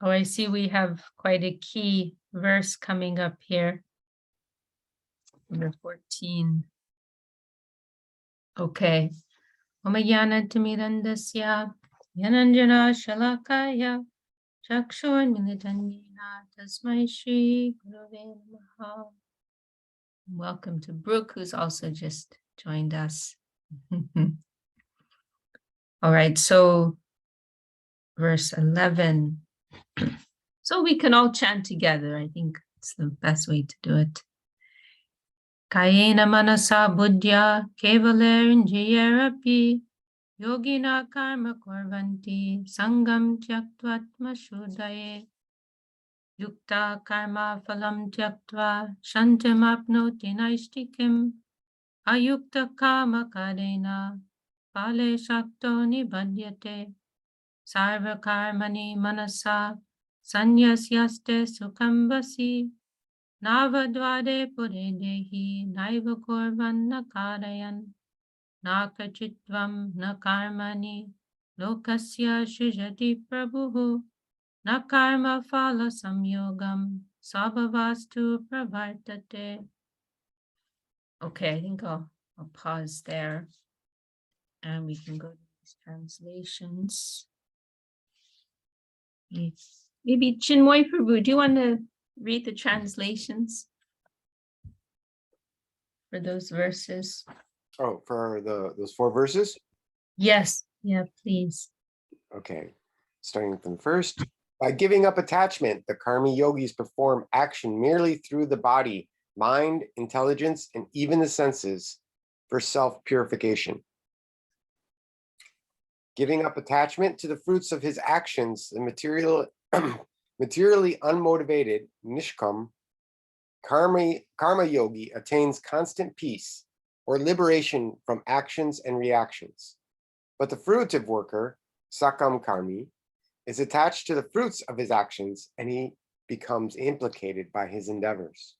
Oh, I see we have quite a key verse coming up here. Number 14. Okay. Omayana Timirandasya Yananjana Shalakaya Chakshurmilitanyena Tasmai Shri Gurave Namaha. Welcome to Brooke, who's also just joined us. All right, so verse 11. So we can all chant together. I think it's the best way to do it. Kayena manasa buddhya kevalernjayarapi yogina karma korvanti sangam tyaktvatma shudaye yukta karma phalam tyaktva shantam apnoti naistikim ayukta kama karena pale shakto nibhadyate sarva karmani manasa sanyasyaste sukhambasi Navadvade pure dehi naiva korvan na karayan na kachitvam na karmani lokasya shrijati prabhuhu na karma phala samyogam sabhavastu pravartate. Okay, I think I'll pause there and we can go to these translations. Maybe Chinmoy Prabhu, do you want to read the translations for those verses? Oh, for those 4 verses? Yes, yeah, please. Okay, starting from the first. By giving up attachment, the karmi yogis perform action merely through the body, mind, intelligence, and even the senses for self-purification. Giving up attachment to the fruits of his actions, the materially unmotivated nishkam karma yogi attains constant peace or liberation from actions and reactions. But the fruitive worker, sakam karmi, is attached to the fruits of his actions and he becomes implicated by his endeavors.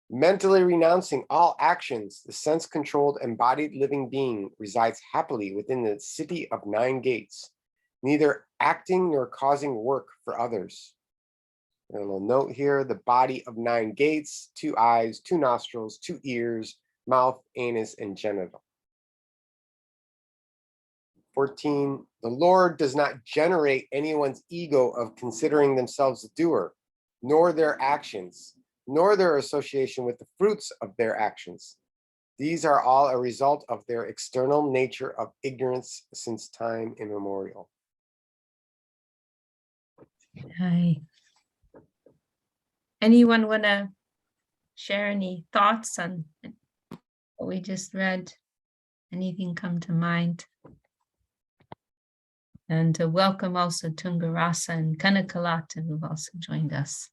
Mentally renouncing all actions, the sense-controlled embodied living being resides happily within the city of 9 gates, neither acting nor causing work for others. And a little note here, the body of 9 gates, 2 eyes, 2 nostrils, 2 ears, mouth, anus, and genital. 14, the Lord does not generate anyone's ego of considering themselves a doer, nor their actions, nor their association with the fruits of their actions. These are all a result of their external nature of ignorance since time immemorial. Hi. Anyone want to share any thoughts on what we just read? Anything come to mind? And to welcome also Tungarasa and Kanakalata, who've also joined us.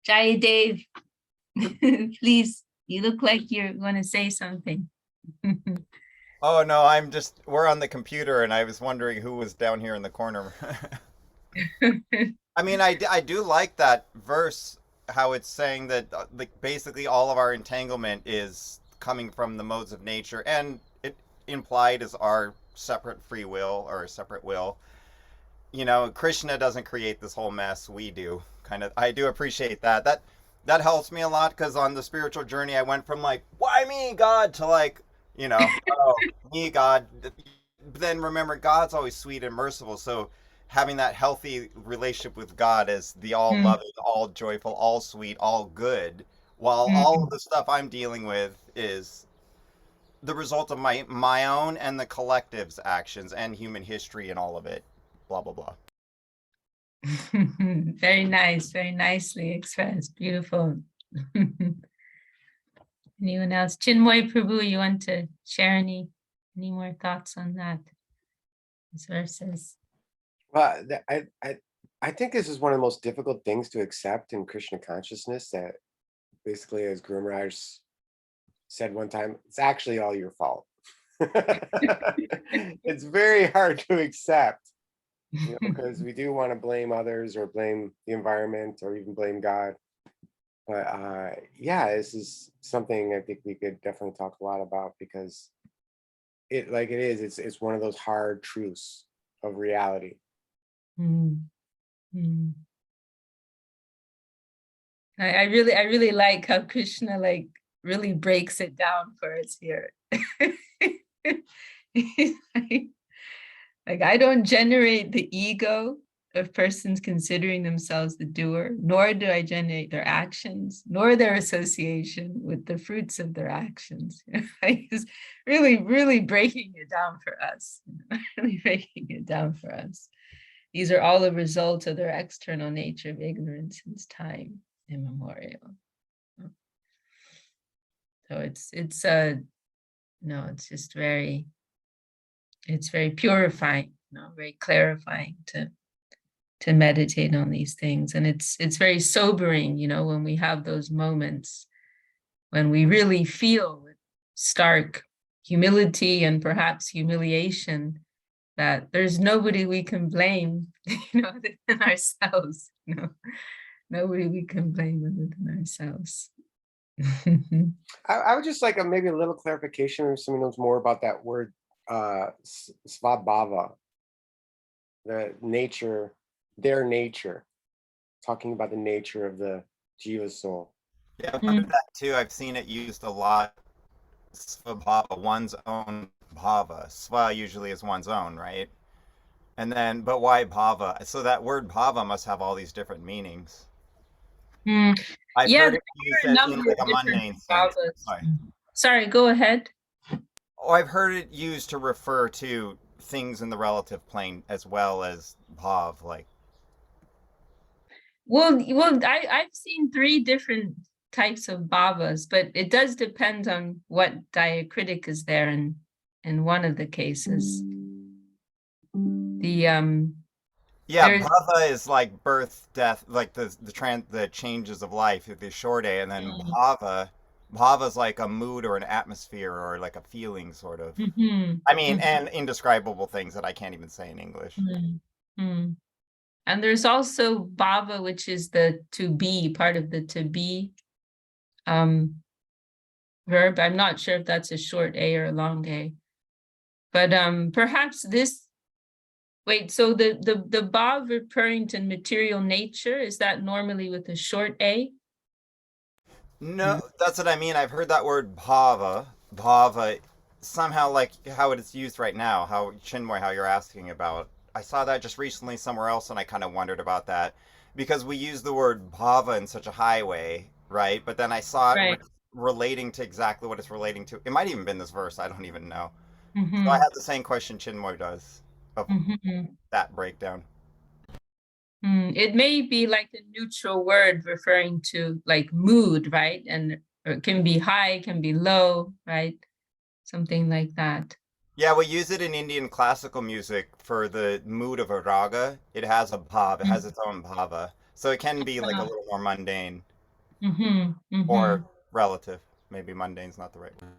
Jai Dave, please, you look like you want to say something. Oh, no, we're on the computer and I was wondering who was down here in the corner. I mean, I do like that verse, how it's saying that like basically all of our entanglement is coming from the modes of nature, and it implied is our separate free will or a separate will. You know, Krishna doesn't create this whole mess, we do. Kind of, I do appreciate that. That helps me a lot because on the spiritual journey, I went from like, why me, God, to like, oh, me, God. But then remember, God's always sweet and merciful. So having that healthy relationship with God as the all loving, all joyful, all sweet, all good, while all of the stuff I'm dealing with is the result of my own and the collective's actions and human history and all of it, blah, blah, blah. Very nice, very nicely expressed. Beautiful. Anyone else? Chinmoy Prabhu, you want to share any more thoughts on that? These verses. Well, I think this is one of the most difficult things to accept in Krishna consciousness, that basically, as Guru Maharaj said one time, it's actually all your fault. It's very hard to accept, because we do want to blame others or blame the environment or even blame God. But yeah, this is something I think we could definitely talk a lot about, because it's one of those hard truths of reality. Mm, mm. I really like how Krishna like really breaks it down for us here. He's like, I don't generate the ego of persons considering themselves the doer, nor do I generate their actions, nor their association with the fruits of their actions. He's really breaking it down for us. Really breaking it down for us. These are all a result of their external nature of ignorance since time immemorial. So it's no, it's just very, it's very purifying, very clarifying to meditate on these things. And it's very sobering, when we have those moments when we really feel with stark humility and perhaps humiliation that there's nobody we can blame, other than ourselves. Nobody we can blame other than ourselves. I would just like maybe a little clarification if someone knows more about that word, svabhava, the nature, their nature, talking about the nature of the jiva soul. Yeah, I've heard that too. I've seen it used a lot. Svabhava, one's own bhava. Sva usually is one's own, right? And then, but why bhava? So that word bhava must have all these different meanings. I've Yeah, heard it used in like a mundane sense. Sorry, go ahead. Oh, I've heard it used to refer to things in the relative plane as well as bhav, like. Well, I've seen 3 different types of bhavas, but it does depend on what diacritic is there in one of the cases. Yeah, bhava is like birth, death, like the changes of life, the short A, and then bhava's like a mood or an atmosphere or like a feeling, sort of. I mean, and indescribable things that I can't even say in English. And there's also bhava, which is the to be, part of the to be verb. I'm not sure if that's a short A or a long A, but perhaps this. Wait, so the bhav referring to material nature, is that normally with a short A? No, that's what I mean. I've heard that word bhava, somehow like how it is used right now, how Chinmoy, how you're asking about. I saw that just recently somewhere else, and I kind of wondered about that because we use the word bhava in such a high way, right? But then I saw it relating to exactly what it's relating to. It might even been this verse. I don't even know. So I had the same question Chinmoy does of that breakdown. It may be like a neutral word referring to like mood, right? And it can be high, can be low, right? Something like that. Yeah, we use it in Indian classical music for the mood of a raga. It has a bhav, it has its own bhava. So it can be like a little more mundane or relative. Maybe mundane's not the right word.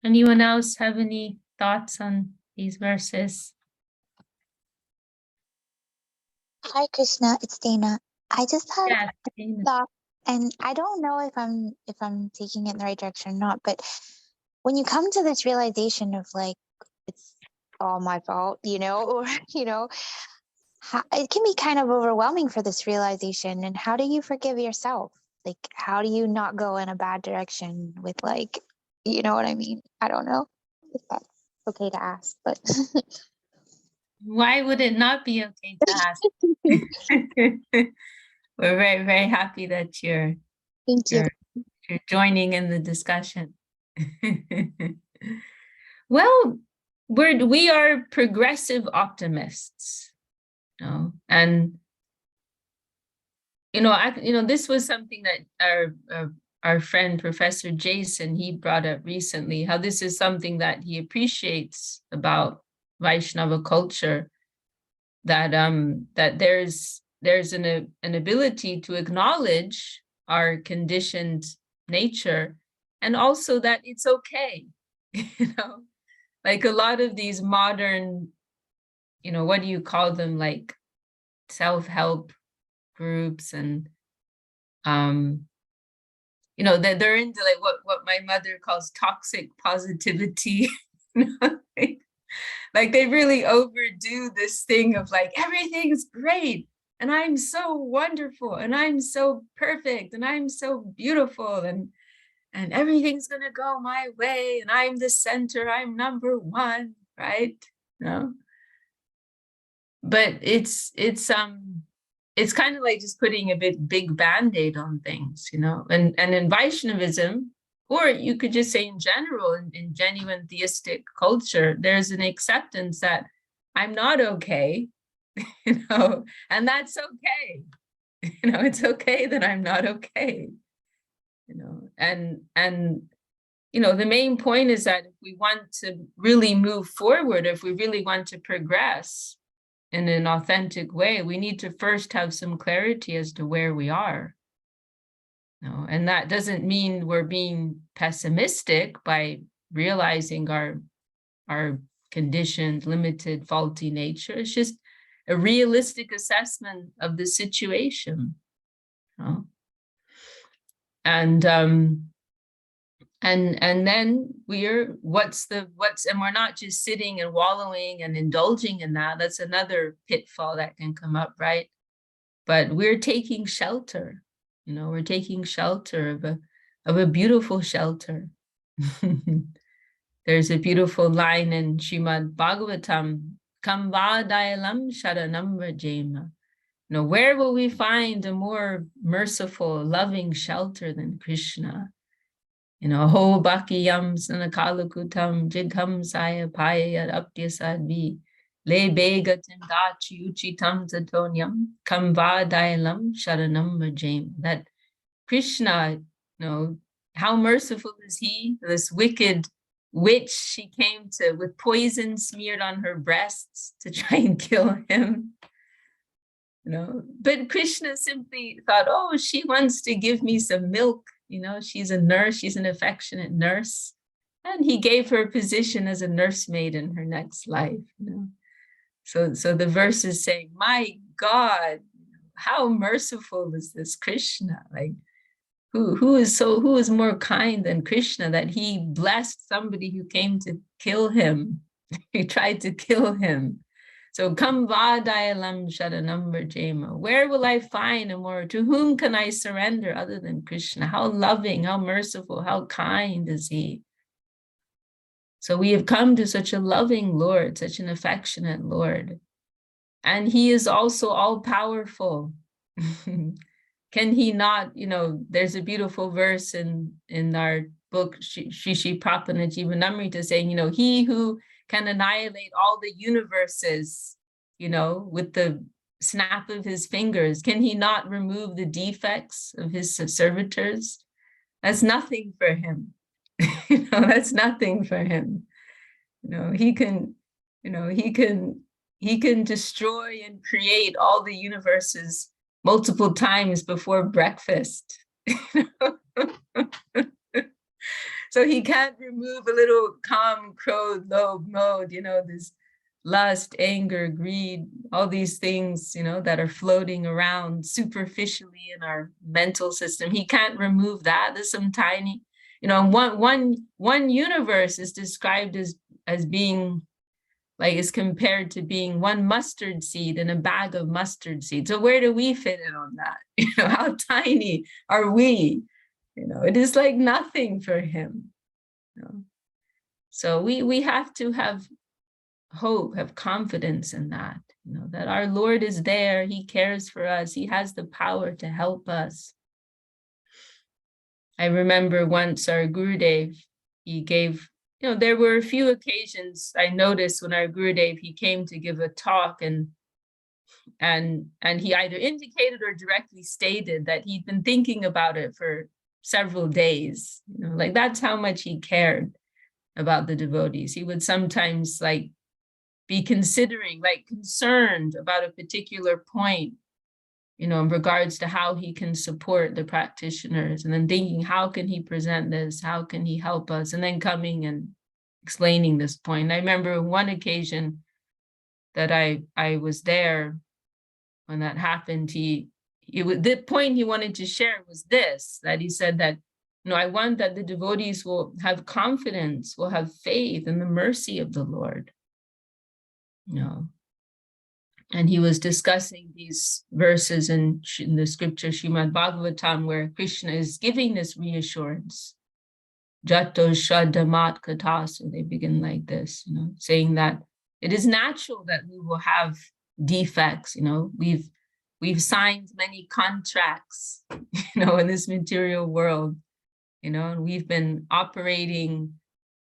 Anyone else have any thoughts on these verses? Hi Krishna, it's Dana. I just had Dana. a thought, and I don't know if I'm taking it in the right direction or not, but when you come to this realization of like it's all my fault, or it can be kind of overwhelming for this realization. And how do you forgive yourself? Like, how do you not go in a bad direction with like, you know what I mean? I don't know if that's okay to ask, but why would it not be okay to ask? We're very, very happy that you're joining in the discussion. Well, we are progressive optimists, and this was something that our friend Professor Jason, he brought up recently, how this is something that he appreciates about Vaishnava culture, that that there's an ability to acknowledge our conditioned nature, and also that it's okay. Like a lot of these modern, what do you call them, like self-help groups, and they're into like what my mother calls toxic positivity. Like they really overdo this thing of like, everything's great. And I'm so wonderful. And I'm so perfect. And I'm so beautiful. And everything's gonna go my way. And I'm the center. I'm number one, right? No. But it's kind of like just putting a big band-aid on things, you know. And in Vaishnavism, or you could just say in general, in genuine theistic culture, there's an acceptance that I'm not okay, you know, and that's okay. You know, it's okay that I'm not okay, you know. And you know, the main point is that if we want to really move forward, if we really want to progress in an authentic way, we need to first have some clarity as to where we are. No, and that doesn't mean we're being pessimistic by realizing our conditioned, limited, faulty nature. It's just a realistic assessment of the situation. You know? And then we're and we're not just sitting and wallowing and indulging in that. That's another pitfall that can come up, right? But we're taking shelter. You know, we're taking shelter of a beautiful shelter. There's a beautiful line in Srimad Bhagavatam, Kam vadayalam sharanam vrajema. You know, where will we find a more merciful, loving shelter than Krishna? You know, ho bhakiyam sanakalakutam jigham saya paya aptyasadvi le begatim dachi uchitam zatonyam kam vadayalam sharanam vrajema. That Krishna, you know, how merciful is he? This wicked witch, she came to with poison smeared on her breasts to try and kill him. You know, but Krishna simply thought, oh, she wants to give me some milk. You know, she's a nurse, she's an affectionate nurse. And he gave her a position as a nursemaid in her next life. You know, so the verse is saying, my God, how merciful is this Krishna? Like, who is more kind than Krishna, that he blessed somebody who came to kill him. He tried to kill him. So kam vadayalam sharanam vrajema. Where will I find a more, to whom can I surrender other than Krishna? How loving, how merciful, how kind is he? So we have come to such a loving Lord, such an affectionate Lord. And he is also all powerful. Can he not, you know, there's a beautiful verse in our book, Shri Prapana Jivanamrita, saying, you know, he who can annihilate all the universes, you know, with the snap of his fingers, can he not remove the defects of his servitors? That's nothing for him. You know, that's nothing for him. You know, he can, you know, he can destroy and create all the universes multiple times before breakfast. So he can't remove a little calm, crowed, low mode, you know, this lust, anger, greed, all these things, you know, that are floating around superficially in our mental system. He can't remove that. There's some tiny, you know, one universe is described as being, like, is compared to being one mustard seed in a bag of mustard seed. So where do we fit in on that? You know, how tiny are we? You know, it is like nothing for him. You know? So we have to have hope, have confidence in that, you know, that our Lord is there. He cares for us. He has the power to help us. I remember once our Gurudev, he gave, you know, there were a few occasions I noticed when our Gurudev, he came to give a talk, and he either indicated or directly stated that he'd been thinking about it for several days. You know, like that's how much he cared about the devotees. He would sometimes like be considering, like concerned about a particular point, you know, in regards to how he can support the practitioners, and then thinking, how can he present this? How can he help us? And then coming and explaining this point. I remember one occasion that I was there when that happened. The point he wanted to share was this, that he said that, you know, I want that the devotees will have confidence, will have faith in the mercy of the Lord. you know. And he was discussing these verses in the scripture Srimad Bhagavatam, where Krishna is giving this reassurance. Jato Shadamat Kata, so they begin like this, you know, saying that it is natural that we will have defects, you know. We've signed many contracts, you know, in this material world, you know, and we've been operating,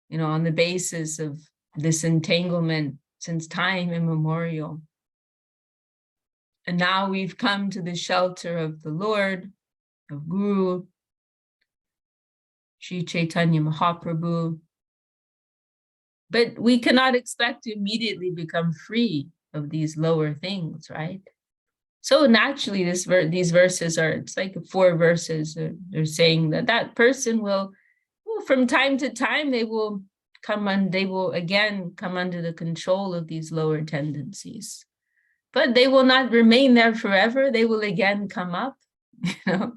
you know, on the basis of this entanglement since time immemorial. And now we've come to the shelter of the Lord, of Guru, Sri Chaitanya Mahaprabhu. But we cannot expect to immediately become free of these lower things, right? So naturally, these verses are, it's like 4 verses. They're saying that that person will, from time to time, they will again come under the control of these lower tendencies. But they will not remain there forever. They will again come up, you know.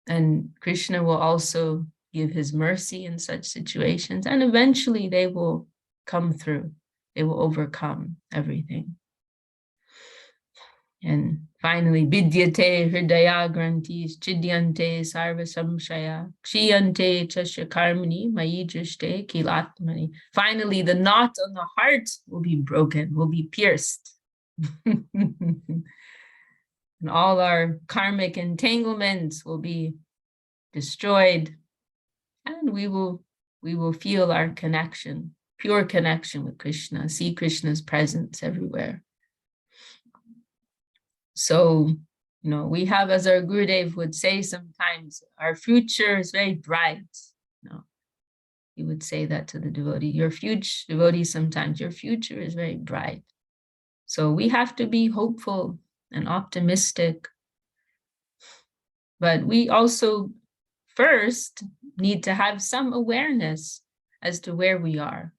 And Krishna will also give his mercy in such situations. And eventually they will come through. They will overcome everything. And finally, Vidyate Hridaya Grantis Chidyante Sarva Samshaya Kshiyante Chasya Karmani Mayi Drishte Kilatmani. Finally, the knot on the heart will be broken, will be pierced. And all our karmic entanglements will be destroyed. And we will feel our connection, pure connection with Krishna, see Krishna's presence everywhere. So, you know, we have, as our Gurudev would say sometimes, our future is very bright. You know, he would say that to the devotee. Your future, devotee, sometimes your future is very bright. So we have to be hopeful and optimistic. But we also first need to have some awareness as to where we are.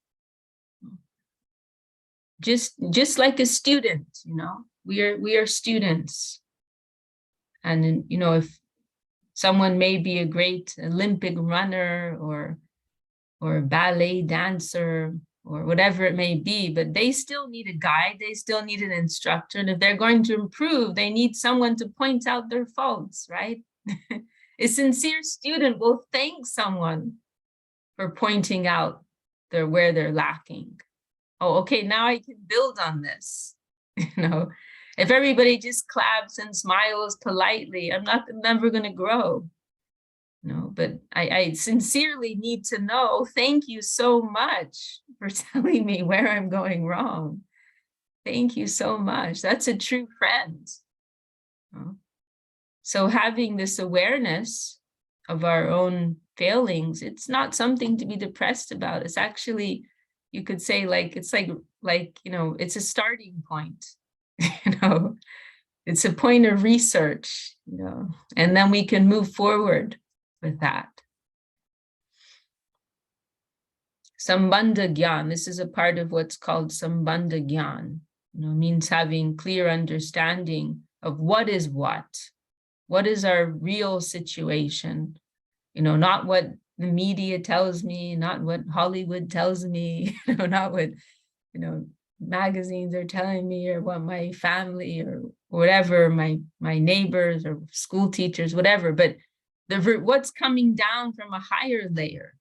Just like a student, you know. We are students. And, you know, if someone may be a great Olympic runner or a ballet dancer or whatever it may be, but they still need a guide, they still need an instructor. And if they're going to improve, they need someone to point out their faults, right? A sincere student will thank someone for pointing out where they're lacking. Oh, okay, now I can build on this, you know. If everybody just claps and smiles politely, I'm never going to grow. No, but I sincerely need to know, thank you so much for telling me where I'm going wrong. Thank you so much. That's a true friend. So having this awareness of our own failings, it's not something to be depressed about. It's actually, you could say, like, it's like, you know, it's a starting point. You know, it's a point of research, you know, and then we can move forward with that. Sambandha Gyan, this is a part of what's called Sambandha Gyan, you know, means having clear understanding of what is our real situation, you know, not what the media tells me, not what Hollywood tells me, you know, not what, you know, magazines are telling me, or what my family or whatever, my neighbors or school teachers, whatever, but what's coming down from a higher layer.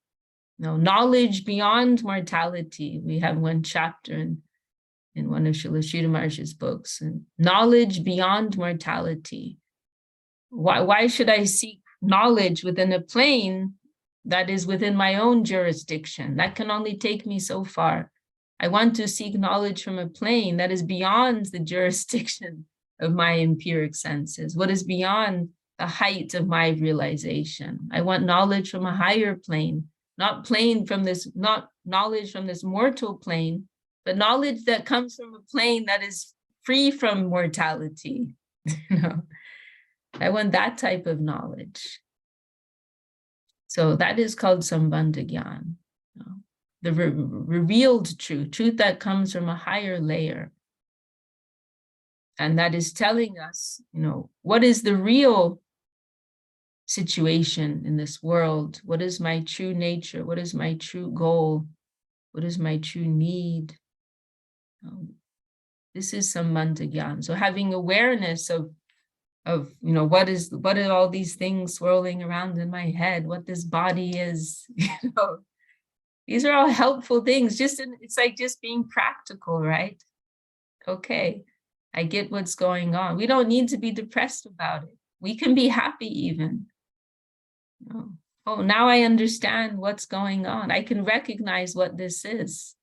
You know, knowledge beyond mortality. We have one chapter in one of Srila Sridhar Maharaj's books, and knowledge beyond mortality. Why should I seek knowledge within a plane that is within my own jurisdiction? That can only take me so far. I want to seek knowledge from a plane that is beyond the jurisdiction of my empiric senses, what is beyond the height of my realization. I want knowledge from a higher plane, not knowledge from this mortal plane, but knowledge that comes from a plane that is free from mortality. You know, I want that type of knowledge. So that is called Sambandha Gyan. You know, the revealed truth that comes from a higher layer. And that is telling us, you know, what is the real situation in this world? What is my true nature? What is my true goal? What is my true need? This is Sambandha Gyan. So having awareness of what are all these things swirling around in my head, what this body is, these are all helpful things. It's like just being practical, right? Okay, I get what's going on. We don't need to be depressed about it. We can be happy even. Oh, now I understand what's going on. I can recognize what this is.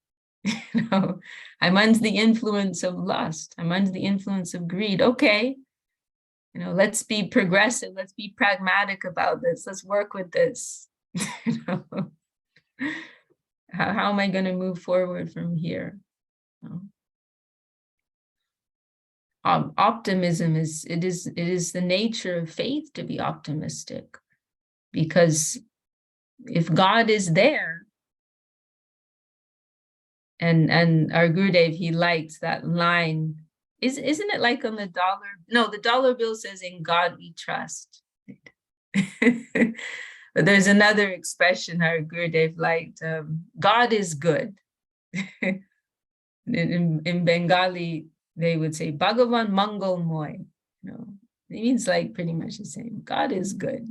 I'm under the influence of lust. I'm under the influence of greed. Okay, let's be progressive. Let's be pragmatic about this. Let's work with this. How am I going to move forward from here? Optimism is the nature of faith to be optimistic, because if God is there, and our Gurudev, he liked that line. Isn't it like on the dollar? No, the dollar bill says, "In God we trust." But there's another expression our Gurudev liked. God is good. In Bengali, they would say Bhagavan Mangal Moy. It means like pretty much the same. God is good.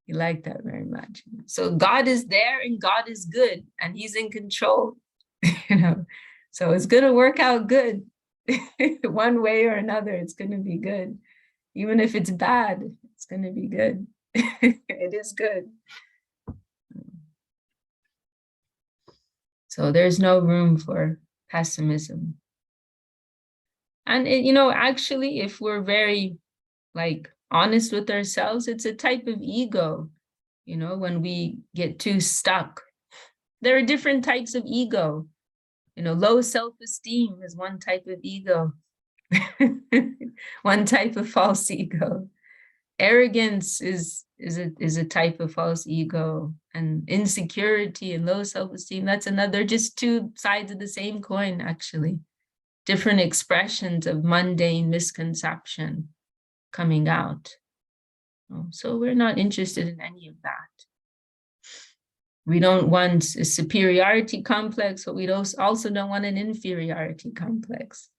He liked that very much. So God is there and God is good and he's in control. So it's going to work out good. One way or another, it's going to be good. Even if it's bad, it's going to be good. It is good. So there's no room for pessimism. And actually, if we're very honest with ourselves, it's a type of ego. When we get too stuck, there are different types of ego. Low self-esteem is one type of ego. One type of false ego. Arrogance is a type of false ego, and insecurity and low self-esteem, that's another, just two sides of the same coin, actually. Different expressions of mundane misconception coming out. So we're not interested in any of that. We don't want a superiority complex, but we also don't want an inferiority complex.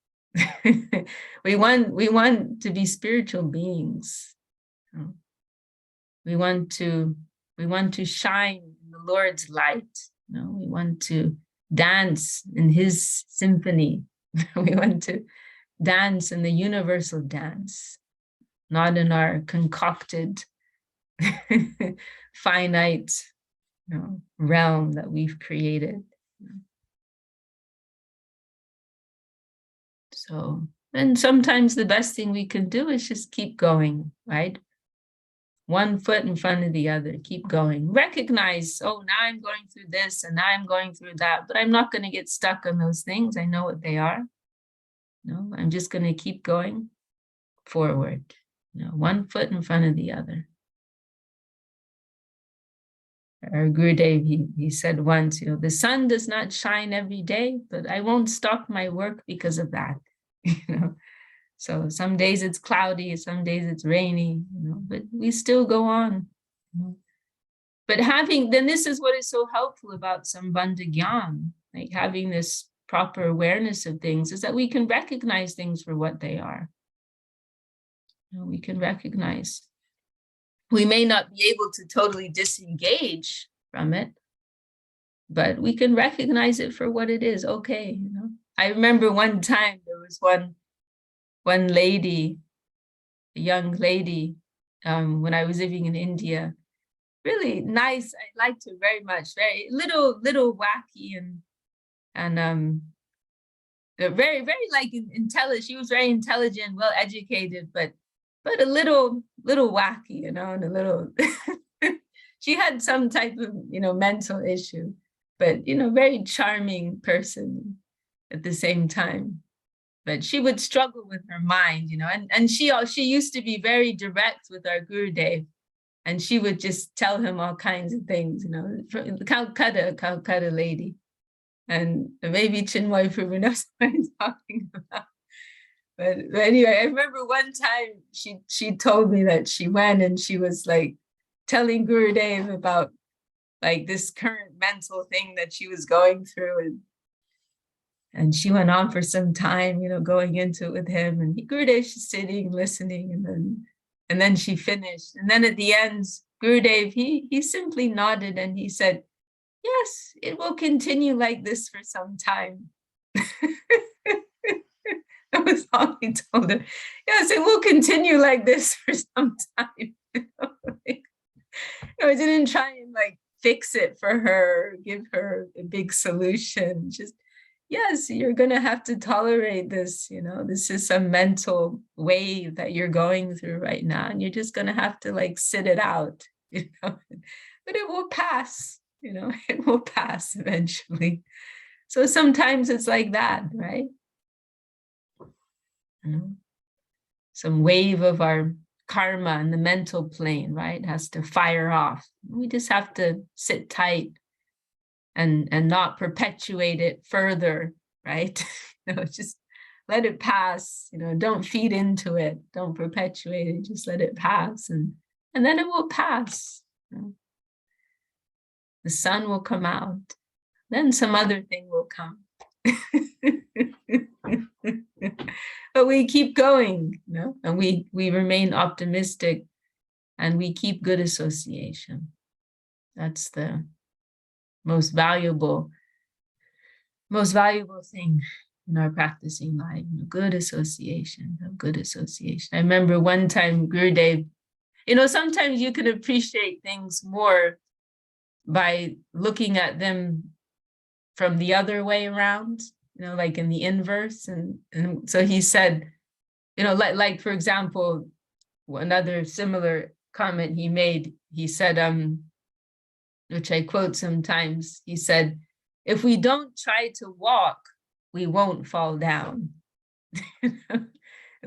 We want to be spiritual beings. We want to shine in the Lord's light. We want to dance in his symphony. We want to dance in the universal dance, not in our concocted, finite realm that we've created. So, and sometimes the best thing we can do is just keep going, right? One foot in front of the other, keep going. Recognize, oh, now I'm going through this and now I'm going through that, but I'm not going to get stuck on those things. I know what they are. I'm just going to keep going forward, one foot in front of the other. Our Gurudev, he said once, the sun does not shine every day, but I won't stop my work because of that. So some days it's cloudy, some days it's rainy, but we still go on. But then this is what is so helpful about Sambandha Gyan, like having this proper awareness of things, is that we can recognize things for what they are. We can recognize. We may not be able to totally disengage from it, but we can recognize it for what it is. Okay, I remember one time there was one lady, a young lady, when I was living in India, really nice. I liked her very much. Very little wacky and very, very intelligent. She was very intelligent, well educated, but a little wacky, and a little. She had some type of mental issue, but very charming person at the same time. But she would struggle with her mind, and she used to be very direct with our Gurudev, and she would just tell him all kinds of things, Calcutta lady. And maybe Chinmoy Prabhu knows what I'm talking about. But anyway, I remember one time she told me that she went and she was telling Gurudev about like this current mental thing that she was going through. And she went on for some time, you know, going into it with him, and Gurudev just sitting, listening, and then she finished. And then at the end, Gurudev, he simply nodded and he said, yes, it will continue like this for some time. That was all he told her. Yes, it will continue like this for some time. I didn't try and like fix it for her, give her a big solution. Just, yes, you're going to have to tolerate this. You know, this is some mental wave that you're going through right now. And you're just going to have to like sit it out, you know, but it will pass, you know, it will pass eventually. So sometimes it's like that, right? You know, some wave of our karma and the mental plane, right, has to fire off. We just have to sit tight and not perpetuate it further, right? You know, just let it pass. You know, don't feed into it, don't perpetuate it, just let it pass, and then it will pass. You know? The sun will come out, then some other thing will come. But we keep going, you know, and we remain optimistic, and we keep good association. That's the most valuable thing in our practicing life. Good association, good association. I remember one time Gurudev, you know, sometimes you can appreciate things more by looking at them from the other way around, you know, like in the inverse. And so he said, you know, like for example, another similar comment he made, he said, which I quote sometimes, he said, if we don't try to walk, we won't fall down. If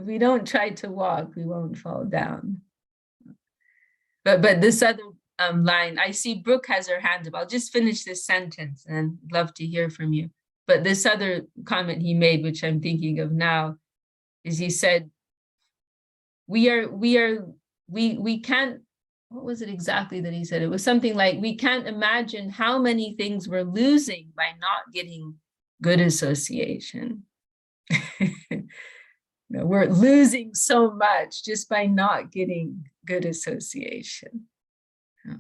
we don't try to walk, we won't fall down. But this other line, I see Brooke has her hand up. I'll just finish this sentence and I'd love to hear from you. But this other comment he made, which I'm thinking of now, is he said, we can't, what was it exactly that he said? It was something like, we can't imagine how many things we're losing by not getting good association. You know, we're losing so much just by not getting good association. You know?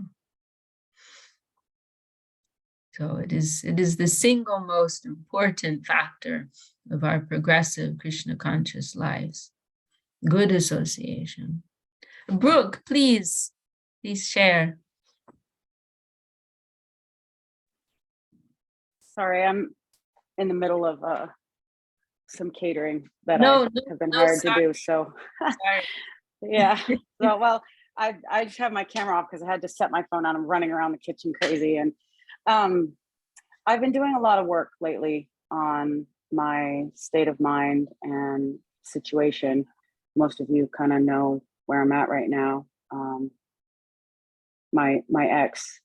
So it is the single most important factor of our progressive Krishna conscious lives. Good association. Brooke, please share. Sorry, I'm in the middle of some catering that I have been hired to do. So yeah. So well, I just have my camera off because I had to set my phone on. I'm running around the kitchen crazy, and I've been doing a lot of work lately on my state of mind and situation. Most of you kind of know where I'm at right now. My ex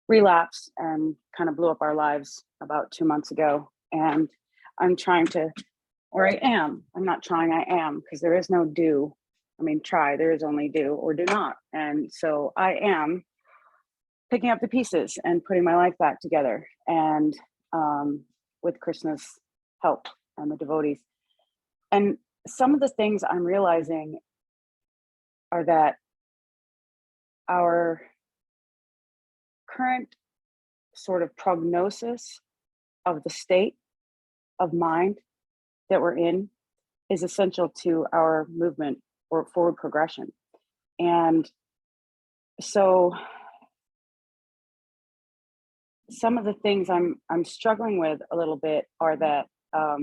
relapsed and kind of blew up our lives about 2 months ago. And I'm trying to, or I am, I'm not trying, I am, because there is no do. I mean, try, there is only do or do not. And so I am picking up the pieces and putting my life back together, and with Krishna's help and the devotees. And some of the things I'm realizing are that our current sort of prognosis of the state of mind that we're in is essential to our movement or forward progression. And so some of the things I'm struggling with a little bit are that I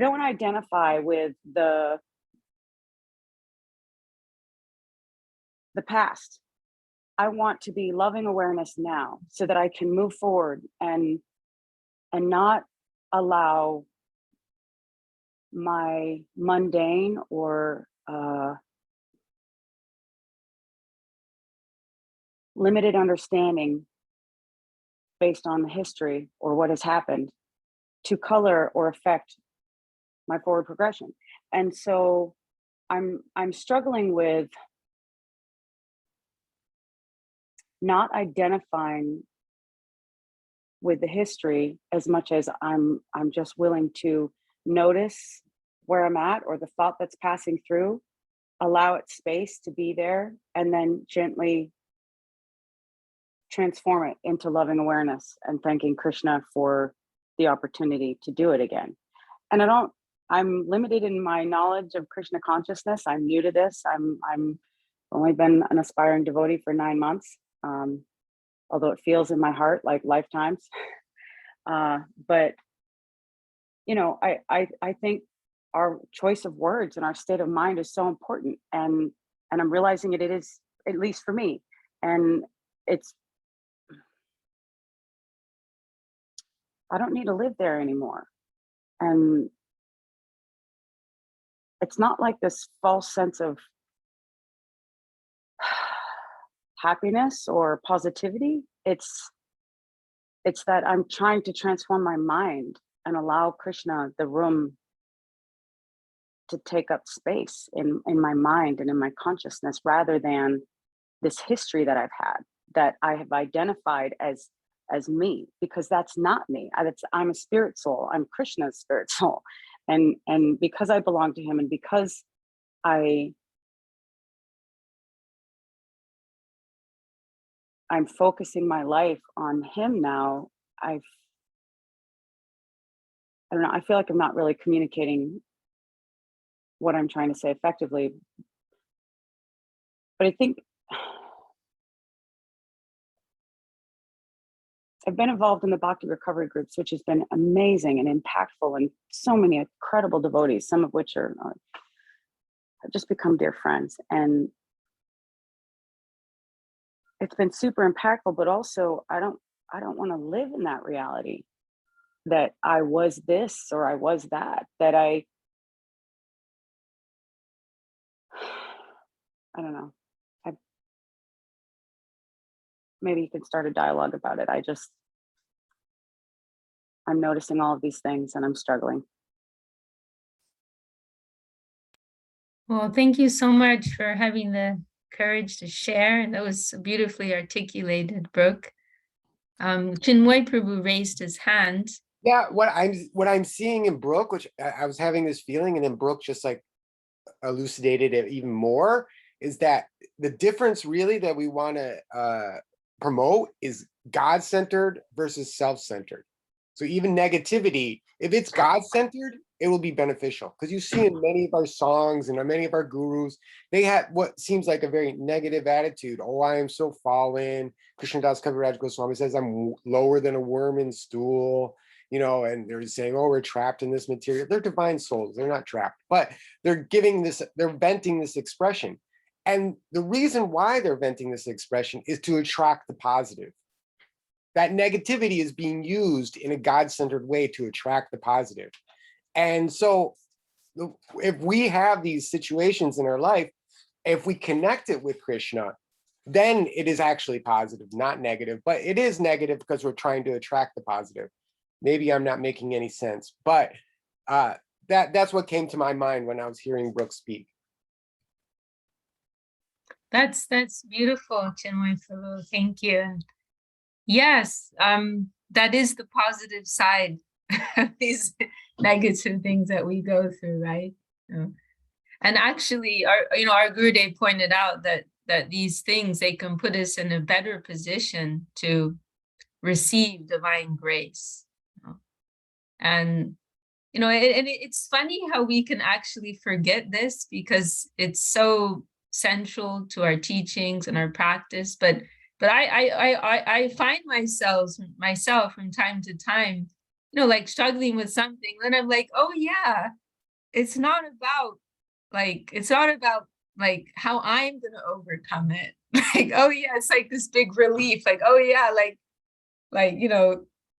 don't want to identify with the past. I want to be loving awareness now so that I can move forward and not allow my mundane or limited understanding based on the history or what has happened to color or affect my forward progression. And so I'm struggling with not identifying with the history as much as I'm just willing to notice where I'm at or the thought that's passing through, allow it space to be there, and then gently transform it into loving awareness and thanking Krishna for the opportunity to do it again. And I'm limited in my knowledge of Krishna consciousness. I'm new to this. I'm only been an aspiring devotee for 9 months, although it feels in my heart like lifetimes. But you know, I think our choice of words and our state of mind is so important, and I'm realizing it is, at least for me, and I don't need to live there anymore. And it's not like this false sense of happiness or positivity. It's that I'm trying to transform my mind and allow Krishna the room to take up space in my mind and in my consciousness, rather than this history that I've had, that I have identified as me, because that's not me. I'm a spirit soul. I'm Krishna's spirit soul. And because I belong to him, and because I'm focusing my life on him now, I don't know, I feel like I'm not really communicating what I'm trying to say effectively. But I think I've been involved in the Bhakti recovery groups, which has been amazing and impactful, and so many incredible devotees, some of which have just become dear friends. And it's been super impactful, but also I don't want to live in that reality that I was this or I was that I don't know. Maybe you can start a dialogue about it. I'm noticing all of these things and I'm struggling. Well, thank you so much for having the courage to share. And that was beautifully articulated, Brooke. Chinmoy Prabhu raised his hand. Yeah, what I'm seeing in Brooke, which I was having this feeling, and then Brooke just like elucidated it even more, is that the difference really that we want to promote is God-centered versus self-centered. So even negativity, if it's God-centered, it will be beneficial, because you see in many of our songs and many of our gurus, they have what seems like a very negative attitude. Oh, I am so fallen. Krishnadas Kaviraj Goswami says I'm lower than a worm in stool, you know, and they're saying, oh, we're trapped in this material. They're divine souls. They're not trapped, but they're venting this expression. And the reason why they're venting this expression is to attract the positive. That negativity is being used in a God-centered way to attract the positive. And so if we have these situations in our life, if we connect it with Krishna, then it is actually positive, not negative. But it is negative because we're trying to attract the positive. Maybe I'm not making any sense, but that's what came to my mind when I was hearing Brooke speak. That's beautiful, Chinmoy Prabhu. Thank you. And yes, that is the positive side of these negative things that we go through, right? And actually, our Gurudev pointed out that these things, they can put us in a better position to receive divine grace. And it's funny how we can actually forget this, because it's so central to our teachings and our practice. But I find myself from time to time, like struggling with something. Then I'm like, oh yeah, it's not about how I'm gonna overcome it. Like, oh yeah, it's like this big relief. Like, oh yeah,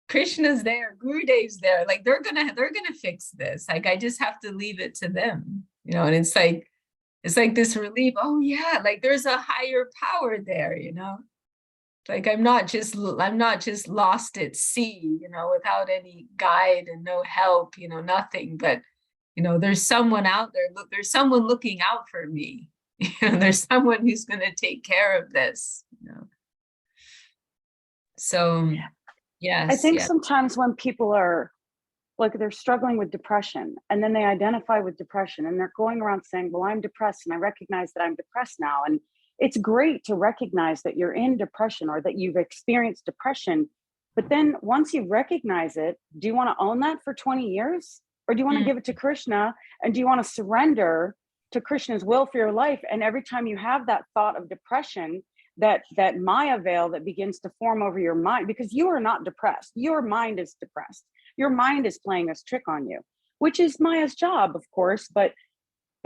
Krishna's there, Gurudev's there. Like they're gonna fix this. Like I just have to leave it to them. And it's like this relief. Oh yeah, like there's a higher power there. Like I'm not just lost at sea, without any guide and no help, nothing. But there's someone out there, look, there's someone looking out for me. There's someone who's going to take care of this. So yes, I think yes. sometimes when people are like, they're struggling with depression, and then they identify with depression, and they're going around saying, well, I'm depressed, and I recognize that I'm depressed now. And it's great to recognize that you're in depression or that you've experienced depression. But then once you recognize it, do you want to own that for 20 years? Or do you want to give it to Krishna? And do you want to surrender to Krishna's will for your life? And every time you have that thought of depression, that Maya veil that begins to form over your mind, because you are not depressed. Your mind is depressed. Your mind is playing this trick on you, which is Maya's job, of course, but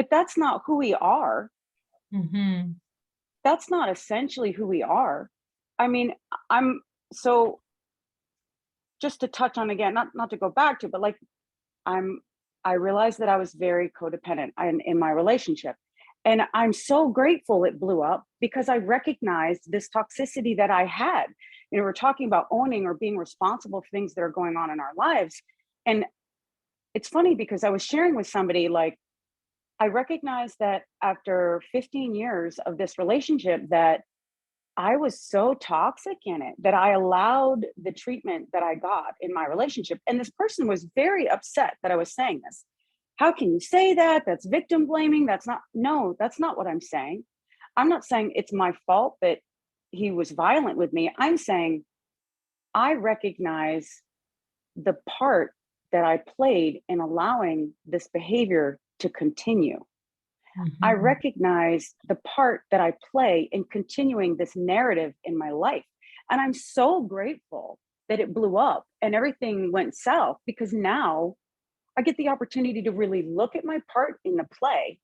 that's not who we are. Mm-hmm. That's not essentially who we are. I mean, so just to touch on again, not to go back to, but like I realized that I was very codependent in my relationship. And I'm so grateful it blew up, because I recognized this toxicity that I had. We're talking about owning or being responsible for things that are going on in our lives. And it's funny because I was sharing with somebody, like, I recognized that after 15 years of this relationship, that I was so toxic in it, that I allowed the treatment that I got in my relationship. And this person was very upset that I was saying this. How can you say that? That's victim blaming. That's not what I'm saying. I'm not saying it's my fault that he was violent with me. I'm saying I recognize the part that I played in allowing this behavior to continue. Mm-hmm. I recognize the part that I play in continuing this narrative in my life. And I'm so grateful that it blew up and everything went south, because now I get the opportunity to really look at my part in the play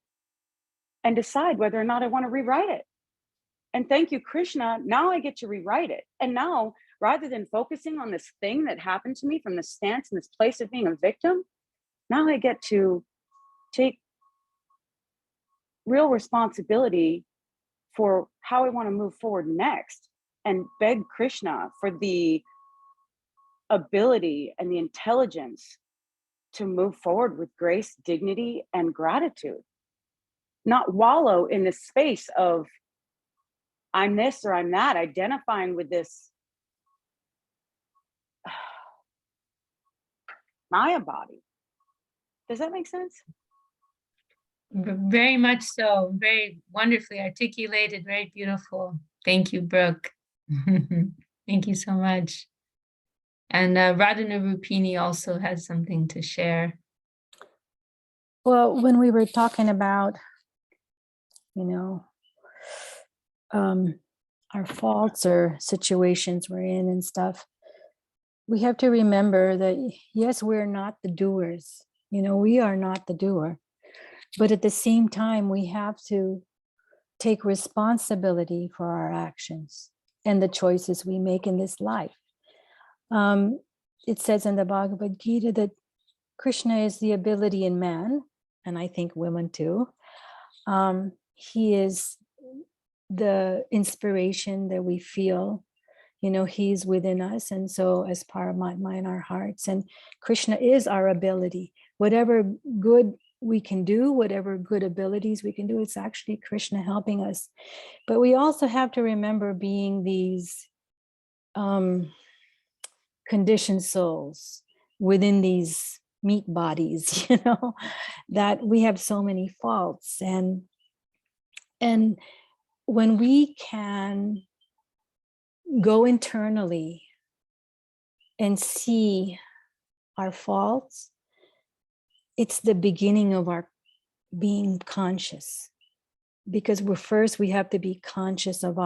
and decide whether or not I want to rewrite it. And thank you, Krishna. Now I get to rewrite it. And now, rather than focusing on this thing that happened to me from this stance and this place of being a victim, now I get to take real responsibility for how I want to move forward next, and beg Krishna for the ability and the intelligence to move forward with grace, dignity, and gratitude. Not wallow in this space of I'm this or I'm that, identifying with this Maya body. Does that make sense? Very much so. Very wonderfully articulated, very beautiful. Thank you, Brooke. Thank you so much. And Radhana Rupini also has something to share. Well, when we were talking about, our faults or situations we're in and stuff, we have to remember that, yes, we're not the doers. We are not the doer. But at the same time, we have to take responsibility for our actions and the choices we make in this life. It says in the Bhagavad Gita that Krishna is the ability in man, and I think women too. He is the inspiration that we feel, he's within us. And so as Paramatma in our hearts, and Krishna is our ability. Whatever good we can do, whatever good abilities we can do, it's actually Krishna helping us. But we also have to remember being these conditioned souls within these meat bodies, that we have so many faults. And when we can go internally and see our faults, it's the beginning of our being conscious, because we have to be conscious of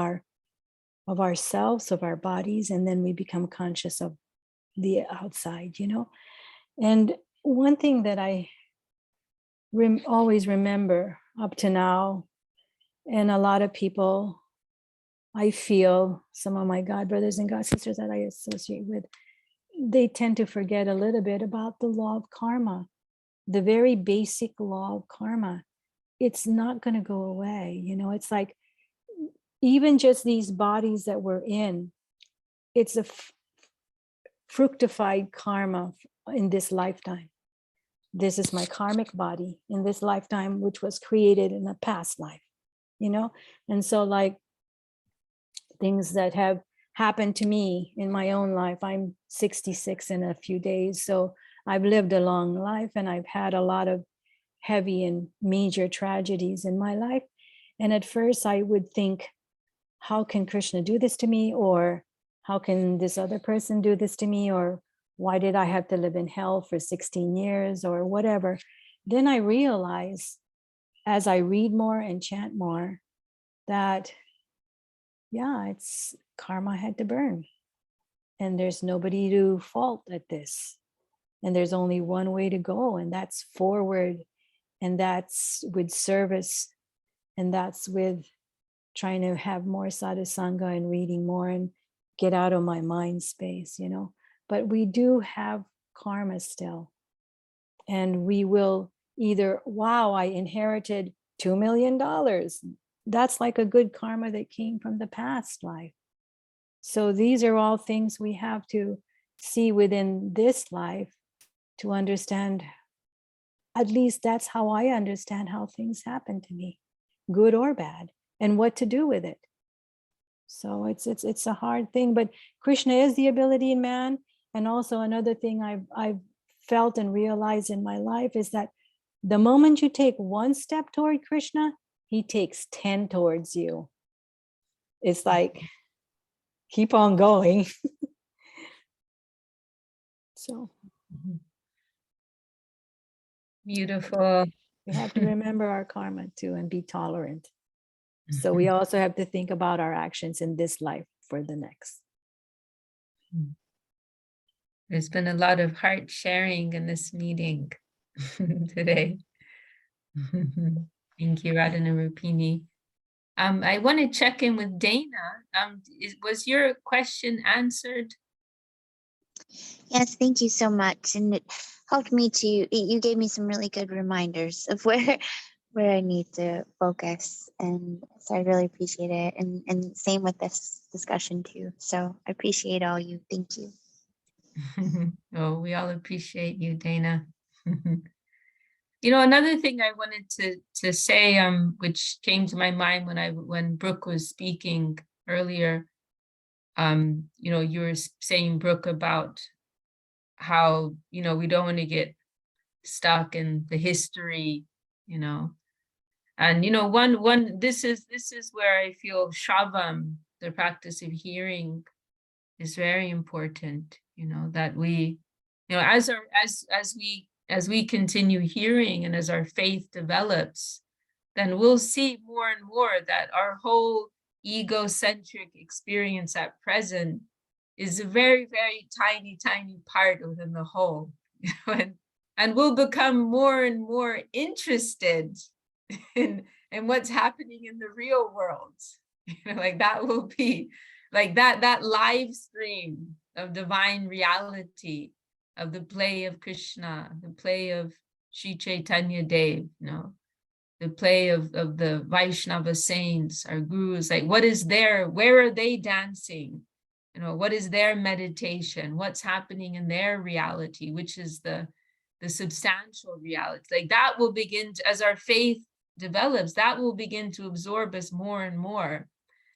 ourselves, of our bodies, and then we become conscious of the outside, And one thing that I always remember up to now, and a lot of people, I feel, some of my God brothers and God sisters that I associate with, they tend to forget a little bit about the law of karma, the very basic law of karma. It's not going to go away. It's like, even just these bodies that we're in, it's a fructified karma in this lifetime. this is my karmic body in this lifetime, which was created in a past life, you know? And so like things that have happened to me in my own life, I'm 66 in a few days. So I've lived a long life and I've had a lot of heavy and major tragedies in my life. And at first I would think, how can Krishna do this to me? Or how can this other person do this to me? Or why did I have to live in hell for 16 years or whatever? Then I realized as I read more and chant more that, yeah, it's karma had to burn. And there's nobody to fault at this. And there's only one way to go, and that's forward. And that's with service. And that's with trying to have more sadhusanga and reading more and get out of my mind space, you know. But we do have karma still. And we will either, wow, I inherited $2 million. That's like a good karma that came from the past life. So these are all things we have to see within this life to understand. At least that's how I understand how things happen to me, good or bad, and what to do with it. So it's a hard thing, but Krishna is the ability in man. And also another thing I've felt and realized in my life is that the moment you take one step toward Krishna, he takes 10 towards you. It's like, keep on going. So Beautiful. we have to remember our karma too and be tolerant. So we also have to think about our actions in this life for the next. There's been a lot of heart sharing in this meeting today. Thank you, Radhana Rupini. I want to check in with Dana. Was your question answered? Yes, thank you so much. And it helped me to, you gave me some really good reminders of where I need to focus. And so I really appreciate it. And same with this discussion too. So I appreciate all you. Thank you. Oh, we all appreciate you, Dana. You know, another thing I wanted to say, which came to my mind when Brooke was speaking earlier, you know, you were saying, Brooke, about how, you know, we don't want to get stuck in the history, you know. And, you know, this is where I feel Shravam, the practice of hearing, is very important, you know, that we, you know, as we continue hearing and as our faith develops, then we'll see more and more that our whole egocentric experience at present is a very, very tiny, tiny part within the whole. You know, and we'll become more and more interested in what's happening in the real world. You know, like that will be like that live stream of divine reality, of the play of Krishna, the play of Sri Chaitanya Dev, you know, the play of the Vaishnava saints, our gurus, like what is there, where are they dancing? You know, what is their meditation? What's happening in their reality, which is the substantial reality. Like that will begin to, as our faith develops, that will begin to absorb us more and more.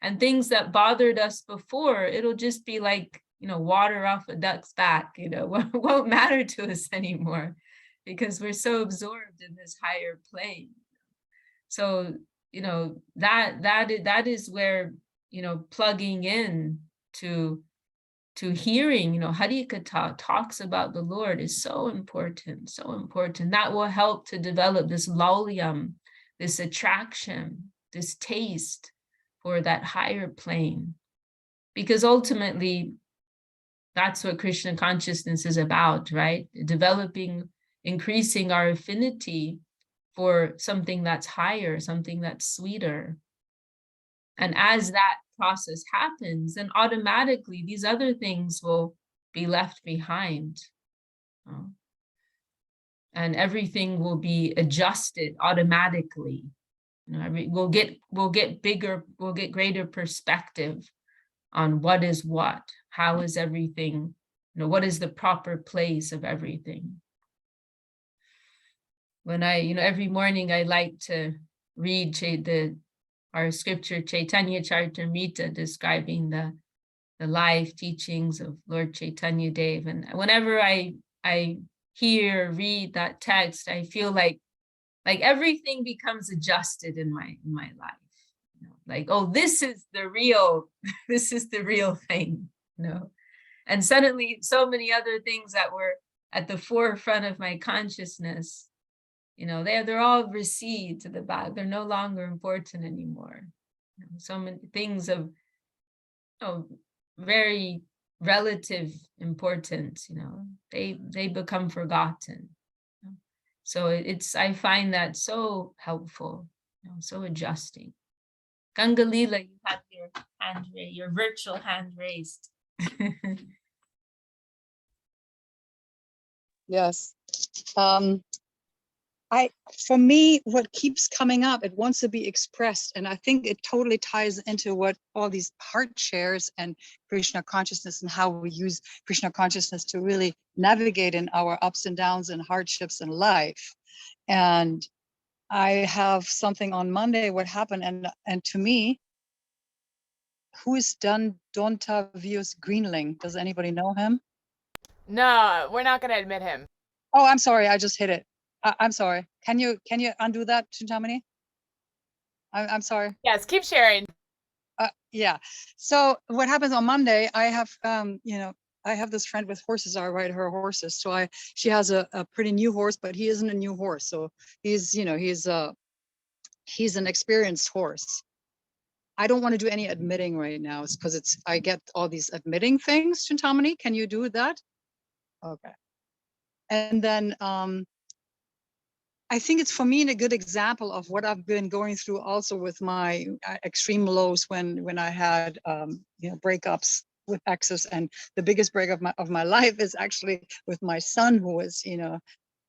And things that bothered us before, it'll just be like, you know, water off a duck's back, you know, won't matter to us anymore because we're so absorbed in this higher plane. So, you know, that is where, you know, plugging in to hearing, you know, Harikatha talks about the Lord is so important, so important. That will help to develop this laulyam, this attraction, this taste for that higher plane. Because ultimately, that's what Krishna consciousness is about, right? Developing, increasing our affinity for something that's higher, something that's sweeter. And as that process happens, then automatically these other things will be left behind. And everything will be adjusted automatically. You know, we'll get bigger, we'll get greater perspective on what is what, how is everything, you know, what is the proper place of everything. when I, every morning I like to read our scripture Chaitanya Charitamrita, describing the life teachings of Lord Chaitanya Dev. And whenever I hear, read that text, I feel like everything becomes adjusted in my life. Like, oh, this is the real thing, And suddenly so many other things that were at the forefront of my consciousness, they're all recede to the back. They're no longer important anymore. So many things of very relative importance, they become forgotten. So I find that so helpful, so adjusting. Gangalila, you have your hand raised, your virtual hand raised. Yes. For me, what keeps coming up, it wants to be expressed. And I think it totally ties into what all these heart shares and Krishna consciousness and how we use Krishna consciousness to really navigate in our ups and downs and hardships in life. And I have something on Monday, what happened, and to me, who is Dontavius Greenling? Does anybody know him? No, we're not going to admit him. Oh, I'm sorry, I just hit it. I'm sorry. Can you undo that, Chintamani? I'm sorry. Yes, keep sharing. Yeah. So what happens on Monday? I have I have this friend with horses. I ride her horses. So she has a pretty new horse, but he isn't a new horse. So he's an experienced horse. I don't want to do any admitting right now. It's because I get all these admitting things. Chintamani, can you do that? Okay. And then I think it's for me a good example of what I've been going through also with my extreme lows when I had breakups with exes, and the biggest breakup of my life is actually with my son, who was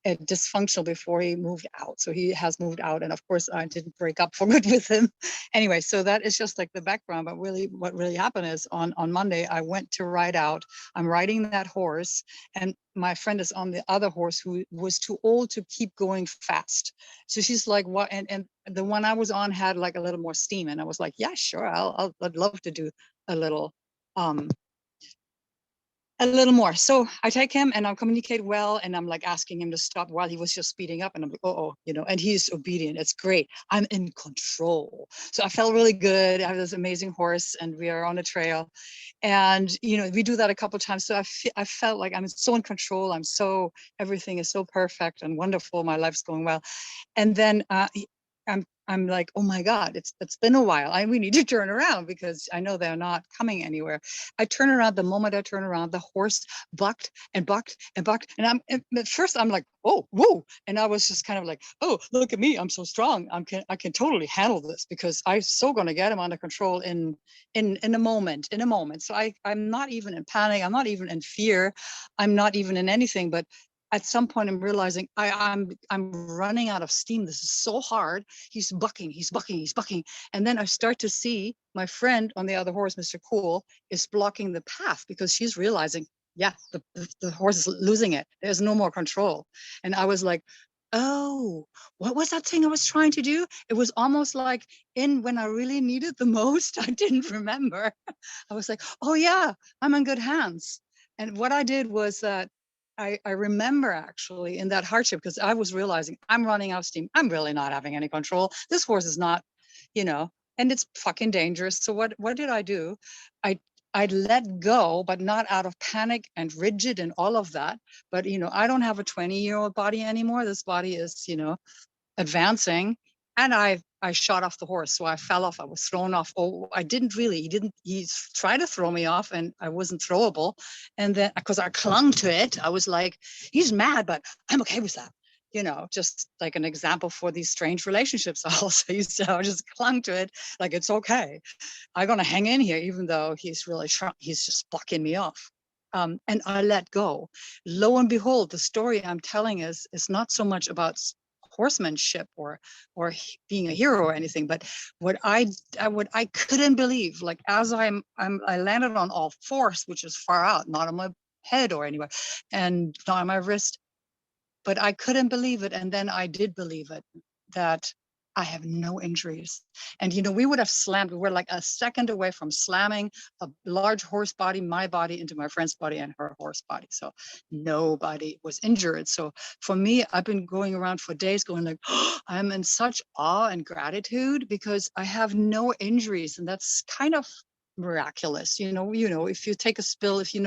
dysfunctional before he moved out. So he has moved out, and of course I didn't break up for good with him. Anyway, so that is just like the background. But really, what really happened is on Monday I went to ride out. I'm riding that horse, and my friend is on the other horse who was too old to keep going fast. So she's like, what? And the one I was on had like a little more steam, and I was like, yeah, sure, I'd love to do a little more. So I take him and I communicate well, and I'm like asking him to stop while he was just speeding up, and I'm like, and he's obedient. It's great. I'm in control. So I felt really good. I have this amazing horse, and we are on a trail, and we do that a couple of times. So I felt like I'm so in control. Everything is so perfect and wonderful. My life's going well. And then I'm like, oh my God, it's been a while. We need to turn around because I know they're not coming anywhere. I turn around. The moment I turn around, the horse bucked and bucked and bucked. And at first I'm like, oh, whoa. And I was just kind of like, oh, look at me. I'm so strong. I can totally handle this because I'm so going to get him under control in a moment. So I'm not even in panic. I'm not even in fear. I'm not even in anything, but at some point I'm realizing I'm running out of steam. This is so hard. He's bucking. And then I start to see my friend on the other horse, Mr. Cool, is blocking the path because she's realizing, yeah, the horse is losing it. There's no more control. And I was like, oh, what was that thing I was trying to do? It was almost like when I really needed the most, I didn't remember. I was like, oh yeah, I'm in good hands. And what I did was that I remember actually in that hardship, because I was realizing I'm running out of steam. I'm really not having any control. This horse is not, and it's fucking dangerous. So what did I do? I let go, but not out of panic and rigid and all of that. But, I don't have a 20-year-old body anymore. This body is, advancing. And I shot off the horse. So I fell off. I was thrown off. Oh, I didn't really. He tried to throw me off, and I wasn't throwable. And then because I clung to it, I was like, he's mad, but I'm okay with that. Just like an example for these strange relationships. Also, I just clung to it. Like, it's okay. I'm going to hang in here, even though he's just bucking me off. And I let go. Lo and behold, the story I'm telling is not so much about horsemanship or being a hero or anything, but what I couldn't believe, like as I landed on all fours, which is far out, not on my head or anywhere, and not on my wrist, but I couldn't believe it. And then I did believe it, that I have no injuries. And, you know, we would have slammed, we were like a second away from slamming a large horse body, my body, into my friend's body and her horse body. So nobody was injured. So for me, I've been going around for days going like, oh, I'm in such awe and gratitude because I have no injuries. And that's kind of miraculous. You know, if you take a spill, if you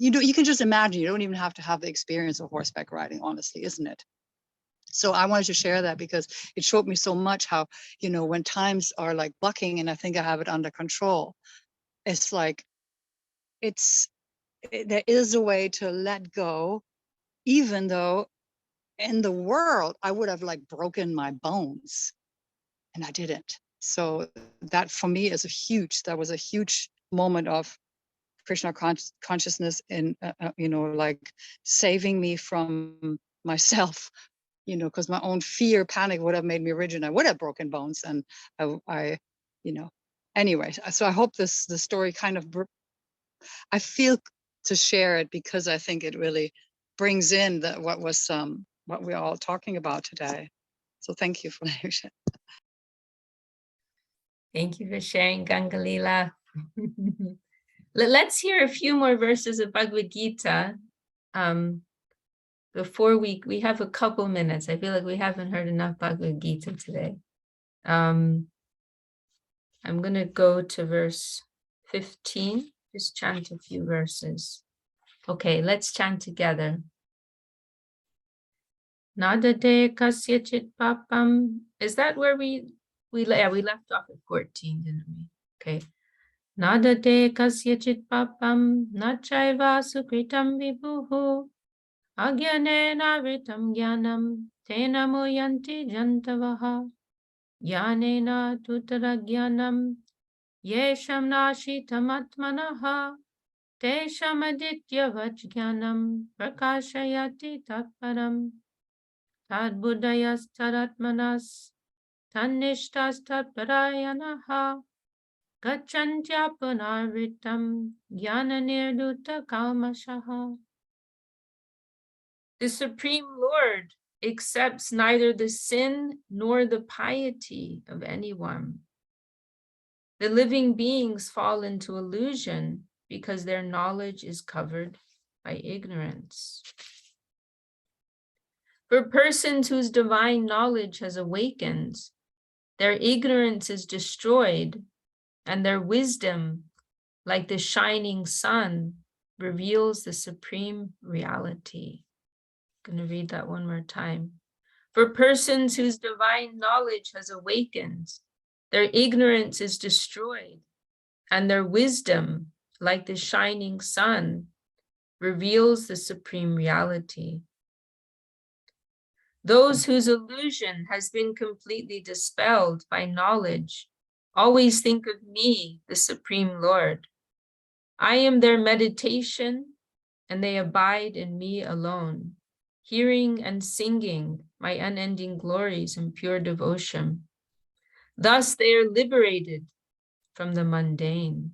can just imagine, you don't even have to have the experience of horseback riding, honestly, isn't it? So I wanted to share that because it showed me so much how, you know, when times are like bucking and I think I have it under control, it's like, there is a way to let go, even though in the world, I would have like broken my bones and I didn't. So that for me is that was a huge moment of Krishna consciousness in, you know, like saving me from myself, you know, because my own fear, panic would have made me rigid. I would have broken bones. And I you know, anyway, so I hope the story kind of, I feel to share it because I think it really brings in what we're all talking about today. So thank you for that. Thank you for sharing, Gangalila. Let's hear a few more verses of Bhagavad Gita. Before we have a couple minutes. I feel like we haven't heard enough Bhagavad Gita today. I'm going to go to verse 15. Just chant a few verses. Okay, let's chant together. Nadate kasyachit papam. Is that where we left off at 14, didn't we? Okay. Nadate kasyachit papam nachaiva sukritam vibhuhu agyanena vritam gyanam tena muyanti jantavaha gyanena tutara gyanam yesham nashitam atmanaha tesham aditya vajnanam prakashayati tatparam tad buddhayas tadatmanas tanishtas tatparayanaha gacchantya punarvitam jnana nirduta kalmashaha. The Supreme Lord accepts neither the sin nor the piety of anyone. The living beings fall into illusion because their knowledge is covered by ignorance. For persons whose divine knowledge has awakened, their ignorance is destroyed, and their wisdom, like the shining sun, reveals the supreme reality. I'm going to read that one more time. For persons whose divine knowledge has awakened, their ignorance is destroyed, and their wisdom, like the shining sun, reveals the supreme reality. Those whose illusion has been completely dispelled by knowledge always think of me, the Supreme Lord. I am their meditation, and they abide in me alone, hearing and singing my unending glories in pure devotion. Thus they are liberated from the mundane.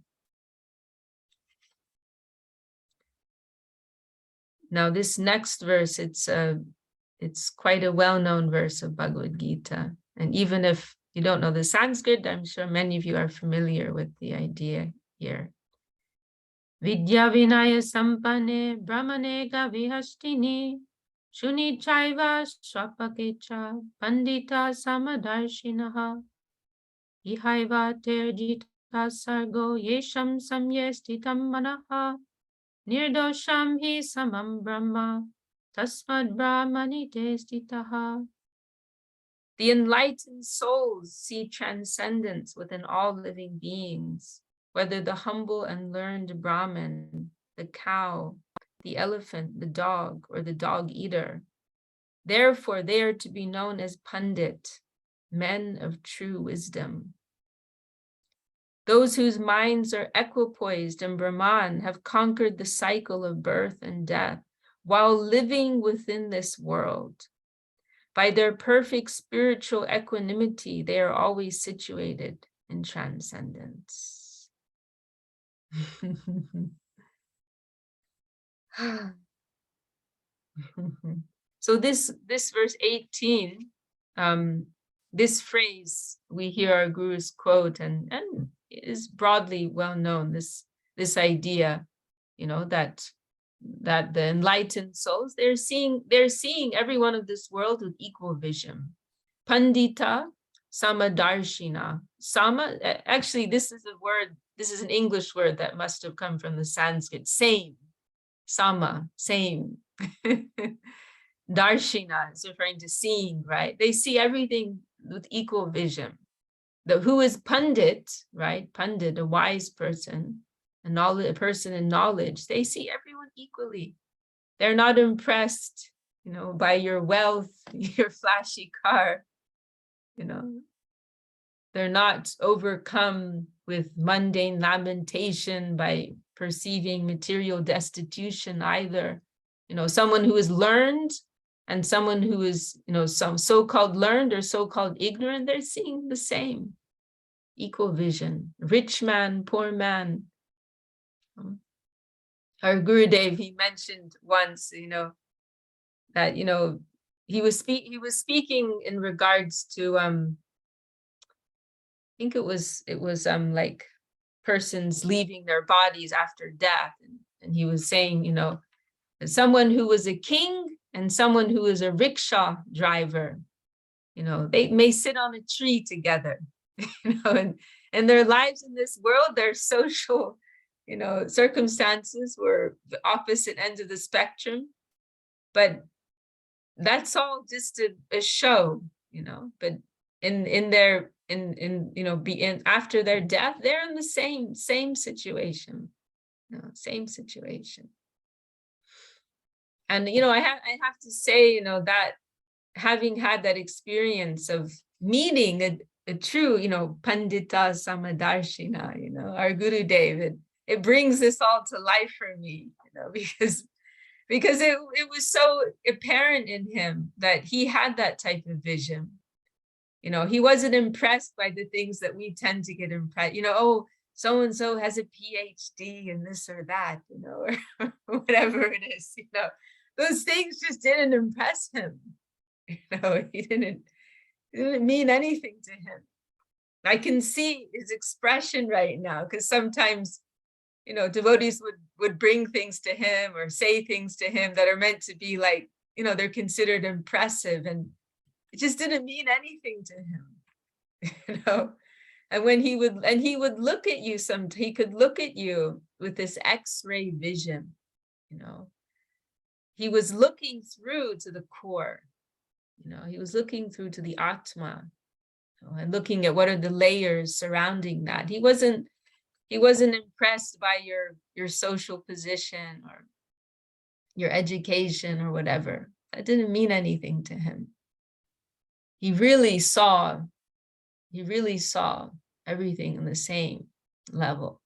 Now this next verse, it's quite a well-known verse of Bhagavad Gita. And even if you don't know the Sanskrit, I'm sure many of you are familiar with the idea here. Vidya vinaya sampane brahmane gavihastini shuni chaiva swapakecha pandita samadarshinaha ihaiva terjita sargo yesham samyestitam manaha nirdosham hi samam brahma tasmad brahmani te stitaha. The enlightened souls see transcendence within all living beings, whether the humble and learned Brahmin, the cow, the elephant, the dog, or the dog-eater. Therefore, they are to be known as Pandit, men of true wisdom. Those whose minds are equipoised in Brahman have conquered the cycle of birth and death while living within this world. By their perfect spiritual equanimity, they are always situated in transcendence. So this verse 18, this phrase we hear our gurus quote and is broadly well known, this idea, you know, that the enlightened souls, they're seeing everyone of this world with equal vision. Pandita Samadarshina. Actually, this is a word, this is an English word that must have come from the Sanskrit. Same. Sama, same. Darshina is referring to seeing, right? They see everything with equal vision. Who is Pandit, right? Pandit, a wise person, a person in knowledge, they see everyone equally. They're not impressed, you know, by your wealth, your flashy car, you know. They're not overcome with mundane lamentation by perceiving material destitution either. You know, someone who is learned and someone who is, you know, some so-called learned or so-called ignorant, they're seeing the same, equal vision. Rich man, poor man. Our Gurudev, he mentioned once, you know, that, you know, he was speaking in regards to I think it was like persons leaving their bodies after death, and he was saying, you know, someone who was a king and someone who is a rickshaw driver, you know, they may sit on a tree together, you know, and their lives in this world, their social, you know, circumstances were the opposite ends of the spectrum, but that's all just a show, you know. But in you know, after their death, they're in the same situation, you know, same situation. And you know, I have to say, you know, that having had that experience of meeting a true, you know, Pandita Samadarshina, you know, our Guru David, it brings this all to life for me, you know, because it was so apparent in him that he had that type of vision. You know, he wasn't impressed by the things that we tend to get impressed, you know, oh, so-and-so has a PhD in this or that, you know, or whatever it is, you know, those things just didn't impress him. You know, it didn't mean anything to him. I can see his expression right now, because sometimes, you know, devotees would bring things to him or say things to him that are meant to be like, you know, they're considered impressive, and it just didn't mean anything to him, you know. And when he would look at you, he could look at you with this X-ray vision, you know. He was looking through to the core, you know, he was looking through to the Atma, you know, and looking at what are the layers surrounding that. He wasn't impressed by your social position or your education or whatever. That didn't mean anything to him. He really saw everything on the same level.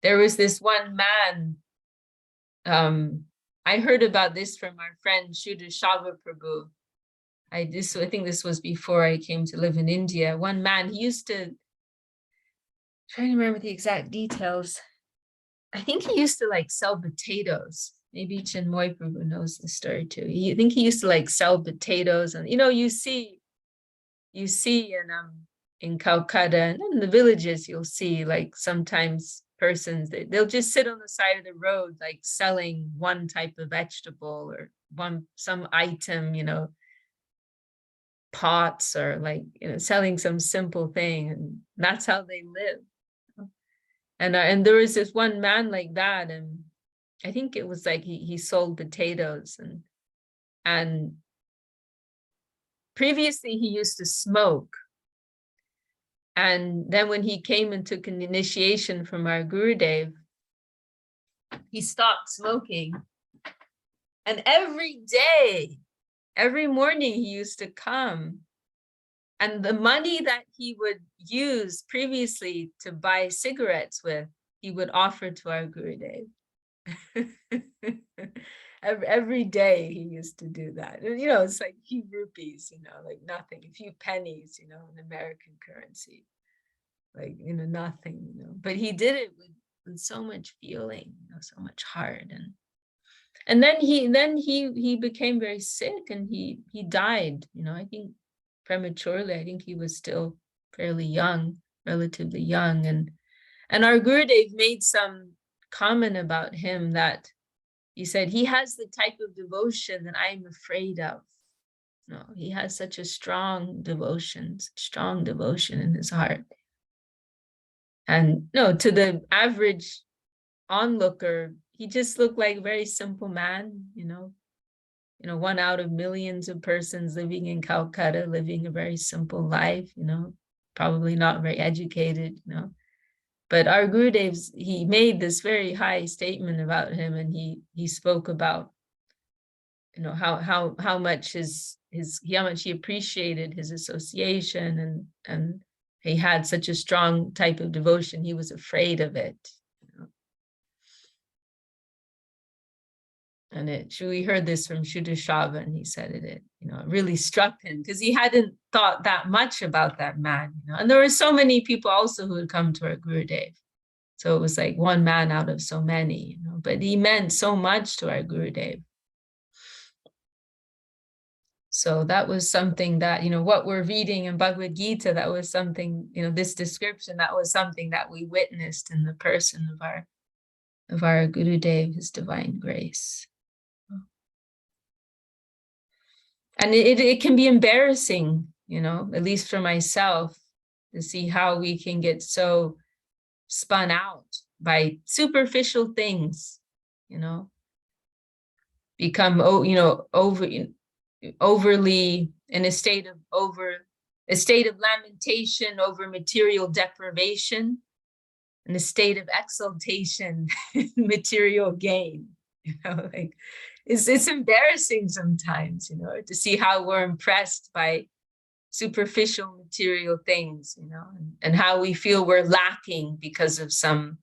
There was this one man, I heard about this from our friend Shuddha Shava Prabhu. I think this was before I came to live in India. One man, he used to, trying to remember the exact details. I think he used to like sell potatoes. Maybe Chinmoy Prabhu knows the story too. I think he used to like sell potatoes, and you know, you see in Calcutta and in the villages, you'll see like sometimes persons, they'll just sit on the side of the road, like selling one type of vegetable or some item, you know, pots, or like, you know, selling some simple thing, and that's how they live. And there was this one man like that, and I think it was like he sold potatoes, and previously he used to smoke. And then when he came and took an initiation from our Gurudev, he stopped smoking. And every day, every morning he used to come, and the money that he would use previously to buy cigarettes with, he would offer to our Gurudev. Every day he used to do that. And, you know, it's like a few rupees, you know, like nothing, a few pennies, you know, in American currency, like, you know, nothing, you know, but he did it with so much feeling, you know, so much heart. And then he became very sick, and he died, you know, I think prematurely. I think he was still fairly young, relatively young. And our Gurudev made some comment about him, that he said he has the type of devotion that I'm afraid of. No, he has such a strong devotion in his heart. And no, to the average onlooker, he just looked like a very simple man, you know, one out of millions of persons living in Calcutta, living a very simple life, you know, probably not very educated, you know. But our Gurudevs, he made this very high statement about him, and he spoke about, you know, how much how much he appreciated his association, and he had such a strong type of devotion, he was afraid of it. And we heard this from Shuddha, and he said it really struck him, because he hadn't thought that much about that man, you know. And there were so many people also who had come to our Gurudev. So it was like one man out of so many, you know, but he meant so much to our Gurudev. So that was something that, you know, what we're reading in Bhagavad Gita, that was something, you know, this description, that was something that we witnessed in the person of our Gurudev, his divine grace. And it can be embarrassing, you know, at least for myself, to see how we can get so spun out by superficial things, you know, become, overly in a state of lamentation over material deprivation, and a state of exaltation, material gain, you know, like it's embarrassing sometimes, you know, to see how we're impressed by superficial material things, you know, and how we feel we're lacking because of some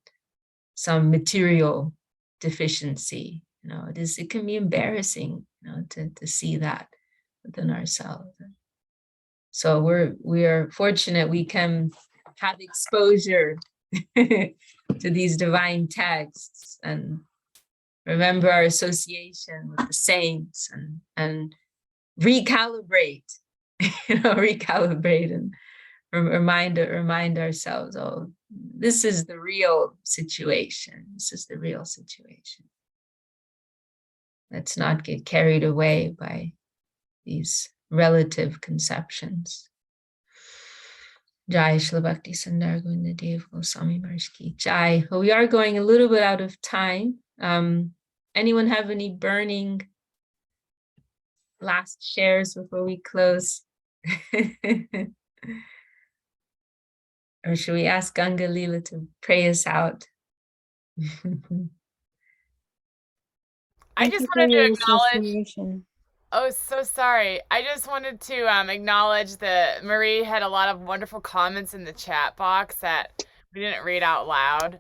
material deficiency. You know, it can be embarrassing, you know, to see that within ourselves. So we are fortunate we can have exposure to these divine texts, and remember our association with the saints, and recalibrate, recalibrate, and remind ourselves, oh, this is the real situation. This is the real situation. Let's not get carried away by these relative conceptions. Jai Shri Bhakti Sundar Govinda Dev Goswami Maharaj Ki Jai. Well, we are going a little bit out of time. Anyone have any burning last shares before we close? Or should we ask Ganga Leela to pray us out? I Thank just you for wanted to your acknowledge. association. Oh, so sorry. I just wanted to acknowledge that Marie had a lot of wonderful comments in the chat box that we didn't read out loud.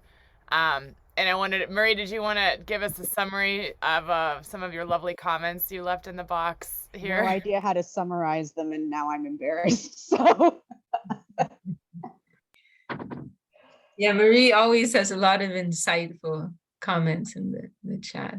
And I wanted, Marie, did you want to give us a summary of some of your lovely comments you left in the box here? No idea how to summarize them, and now I'm embarrassed. So. Yeah, Marie always has a lot of insightful comments in the chat.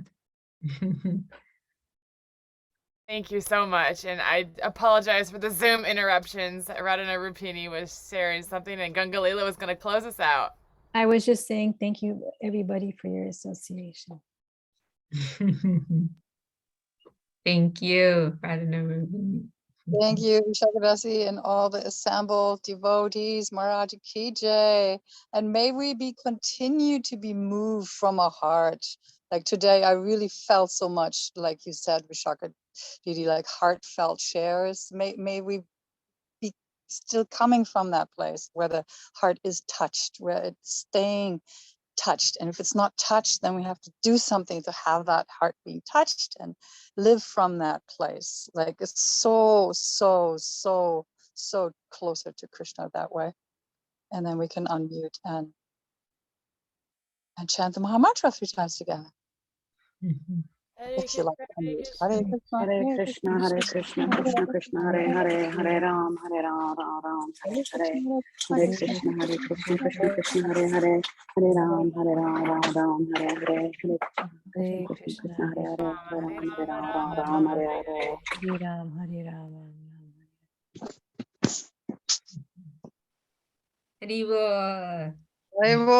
Thank you so much. And I apologize for the Zoom interruptions. Radhana Rupini was sharing something, and Ganga Leela was going to close us out. I was just saying thank you, everybody, for your association. Thank you, Radhana Rupini. Thank you, Shagadasi, and all the assembled devotees. Maharaj Ki Jai. And may we continue to be moved from our heart. Like today, I really felt so much, like you said, Vishaka Didi, like heartfelt shares. May we be still coming from that place where the heart is touched, where it's staying touched. And if it's not touched, then we have to do something to have that heart being touched and live from that place. Like it's so closer to Krishna that way. And then we can unmute and chant the Maha Mantra 3 times together. If you like to unmute. Hare Krishna, Hare Krishna, Hare Krishna, Krishna Krishna, Hare Hare, Hare Ram, Ram, Hare Hare. Hare Krishna, Hare Krishna, Krishna Krishna, Hare Hare, Hare Ram, Ram, Hare Hare. Hare Krishna, Krishna, Hare Hare, Hare Ram, Ram, Hare Hare. Hare Ram, Hare Ram. Haribo. Haribo.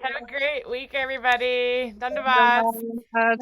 Have a great week, everybody. Dandavad.